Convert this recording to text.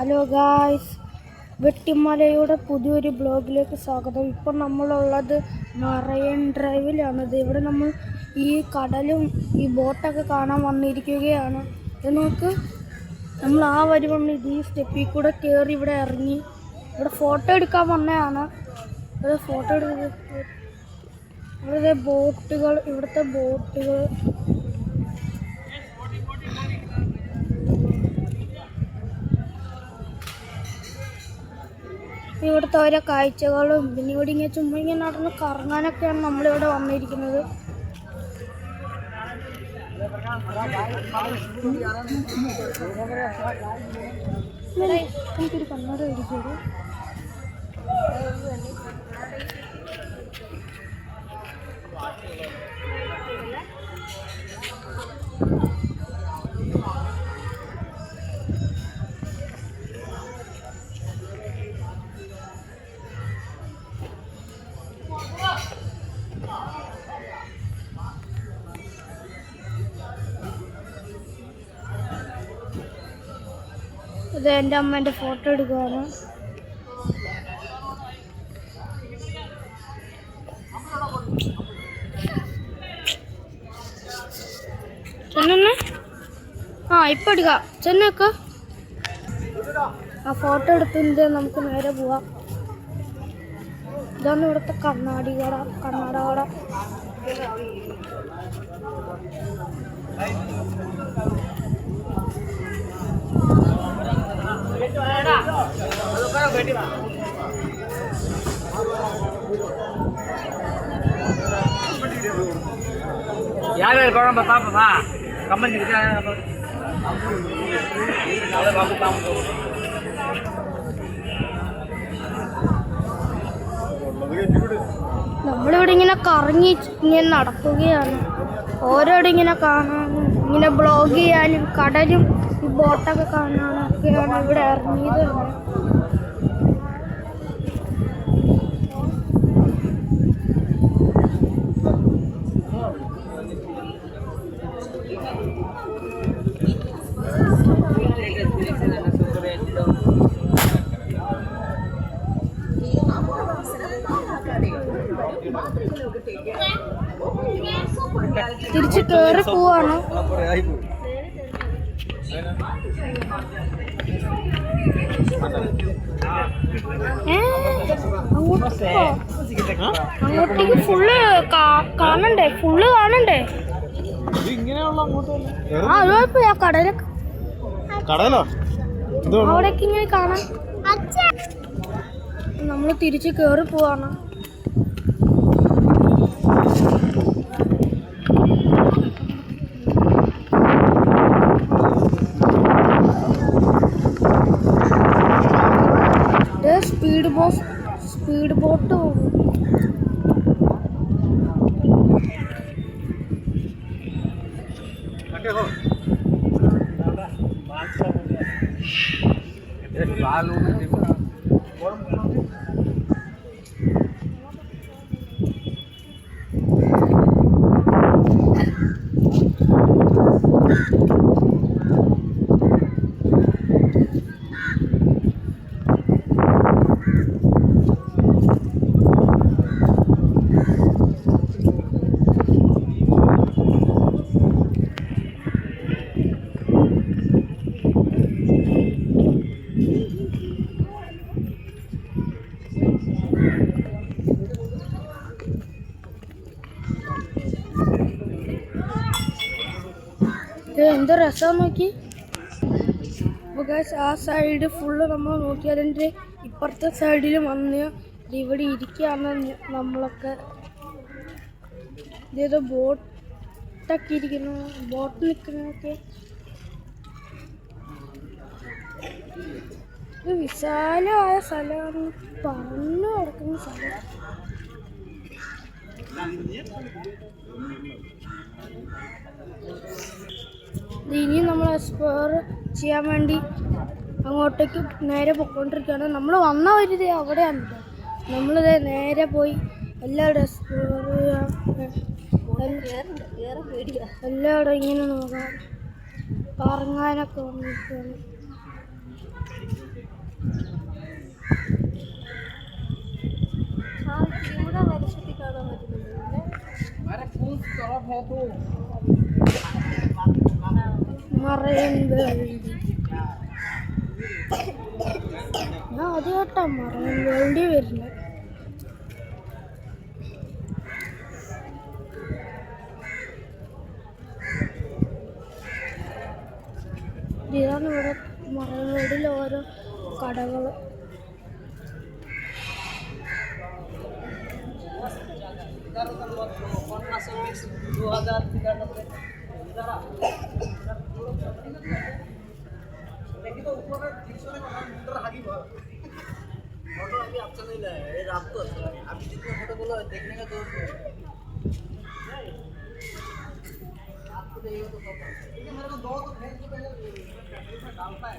Hello guys, വെട്ടിമലയുടെ പുതിയൊരു ബ്ലോഗിലേക്ക് സ്വാഗതം. ഇപ്പം നമ്മളുള്ളത് മറൈൻ ഡ്രൈവിലാണ്. ഇവിടെ നമ്മൾ ഈ കടലും ഈ ബോട്ടൊക്കെ കാണാൻ വന്നിരിക്കുകയാണ്. നമുക്ക് നമ്മൾ ആ വരി വന്ന് ഈ സ്റ്റെപ്പിൽ കൂടെ കയറി ഇവിടെ ഇറങ്ങി ഇവിടെ ഫോട്ടോ എടുക്കാൻ വന്നതാണ്. ഇവിടെ ഫോട്ടോ എടുക്കുന്നത് ഇവിടുത്തെ ബോട്ടുകൾ ഇവിടുത്തെ ഓരോ കാഴ്ചകളും പിന്നെ ഇവിടെ ഇങ്ങനെ ചുമ്മാ ഇങ്ങനെ നടന്ന് കറങ്ങാനൊക്കെയാണ് നമ്മളിവിടെ വന്നിരിക്കുന്നത്. എനിക്കൊരു കണ്ണട മേടിച്ചത്. ഇത് എൻ്റെ അമ്മേൻ്റെ ഫോട്ടോ എടുക്കുകയാണ്. ചെന്നെ ഇപ്പം എടുക്കാം. ചെന്നൊക്കെ ആ ഫോട്ടോ എടുത്തിട്ട് നമുക്ക് നേരെ പോവാം. ഇതാണ് ഇവിടുത്തെ കണ്ണാട കട. यार कौन बता पापा कमेंट करके बाबू काम करो നമ്മളിവിടെ ഇങ്ങനെ കറങ്ങി ഇങ്ങനെ നടക്കുകയാണ്. ഓരോടെ ഇങ്ങനെ കാണാനും ഇങ്ങനെ ബ്ലോഗ് ചെയ്യാനും കടലും ഈ ബോട്ടൊക്കെ കാണാനൊക്കെയാണ് ഇവിടെ ഇറങ്ങിയത്. തിരിച്ച് കയറി പോവാണ്. അങ്ങോട്ടേക്ക് ഫുള്ള് കാണണ്ടേ? ആ കടലോ അവിടേക്ക് ഇങ്ങനെ കാണാൻ. നമ്മള് തിരിച്ച് കയറി പോവാണ്. സ്പീഡ് ബോട്ട് എന്ത് രസം നോക്കി. ആ സൈഡ് ഫുള്ള് നമ്മൾ നോക്കി. അതിൻ്റെ ഇപ്പുറത്തെ സൈഡിൽ വന്ന് ഇവിടെ ഇരിക്കുകയാണ് നമ്മളൊക്കെ. ഇതേതോ ബോട്ടൊക്കെ ഇരിക്കുന്നു, ബോട്ട് നിൽക്കുന്നതൊക്കെ. ഇത് വിശാലമായ സ്ഥലമാണ്, പറന്നു കിടക്കുന്ന സ്ഥലം. ഇനി നമ്മൾ എക്സ്പ്ലോർ ചെയ്യാൻ വേണ്ടി അങ്ങോട്ടേക്ക് നേരെ പോയിക്കൊണ്ടിരിക്കുകയാണ്. നമ്മൾ വന്ന ഒരു അവിടെയാണ്. നമ്മളിത് നേരെ പോയി എല്ലാവരും എക്സ്പ്ലോർ ചെയ്യാൻ, എല്ലാവരും ഇങ്ങനെ നോക്കാം, കറങ്ങാനൊക്കെ വന്നിരിക്കുകയാണ്. ഇവിടെ വരച്ചെത്തി കാണാൻ പറ്റുന്നുണ്ട്. अरे कौन सी तरफ है तू മറയൻ വേൾഡ്. ഞാൻ അത് കേട്ടാ മറയൻ വേൾഡിൽ വരുന്നത്. ഇതാണ് ഇവിടെ മറയൻ വേൾഡിൽ ഓരോ കടകൾ. फोटो अभी अच्छा नहीं लाया ये रात को अच्छा है अभी जितने फोटो बोलो देखने का तो आपको देखिए तो मेरे को दो तो भेज के पहले डालता है